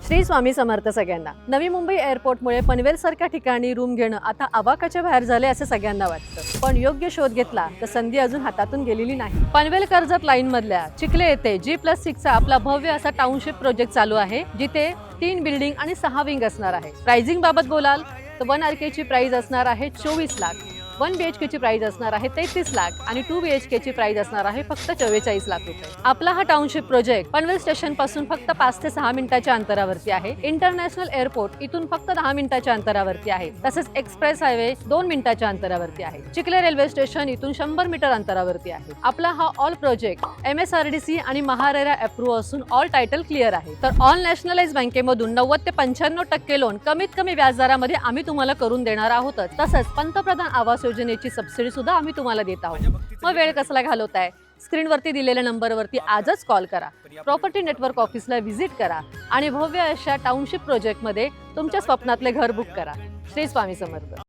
श्री स्वामी समर्थ सगळ्यांना। नवी मुंबई एअरपोर्टमुळे पनवेल सारख्या ठिकाणी रूम घेणं आता अवाकाच्या बाहेर झाले असे सगळ्यांना वाटतं, पण योग्य शोध घेतला तर संधी अजून हातातून गेलेली नाही। पनवेल कर्जत लाईन मधल्या चिखले येथे G+6 चा आपला भव्य असा टाउनशिप प्रोजेक्ट चालू आहे, जिथे 3 बिल्डिंग आणि 6 विंग असणार आहे। प्राइसिंग बाबत बोलाल तर 1 RK ची प्राइस असणार आहे 24 लाख, 1 BHK ची प्राइस असणार आहे 33 लाख आणि 2 BHK ची प्राइस असणार आहे फक्त 44 लाख रुपये। आपला हा टाउनशिप प्रोजेक्ट पनवेल स्टेशन पासून फक्त 5 ते 6 मिनिटाच्या अंतरावरती आहे। इंटरनॅशनल एअरपोर्ट इथून फक्त 10 मिनिटाच्या अंतरावरती आहे। तसेच एक्सप्रेस हायवे 2 मिनिटाच्या अंतरावरती आहे। चिखले रेल्वे स्टेशन इथून 100 मीटर अंतरावरती आहे। आपला हा ऑल प्रोजेक्ट MSRDC आणि महारेरा अप्रूव्ह असून ऑल टायटल क्लिअर आहे। तर ऑल नॅशनलाइज बँकेमधून 90 ते 95% लोन कमीत कमी व्याजदरामध्ये आम्ही तुम्हाला करून देणार आहोत। तसंच पंतप्रधान आवास योजनेची सबसिडी सुद्धा आम्ही तुम्हाला देत आहोत। मग वेळ कसला घालवताय? स्क्रीनवरती दिलेल्या नंबरवरती आजच कॉल करा, प्रॉपर्टी नेटवर्क ऑफिसला व्हिजिट करा आणि भव्य अशा टाउनशिप प्रोजेक्टमध्ये तुमच्या स्वप्नातले घर बुक करा। श्री स्वामी समर्थ।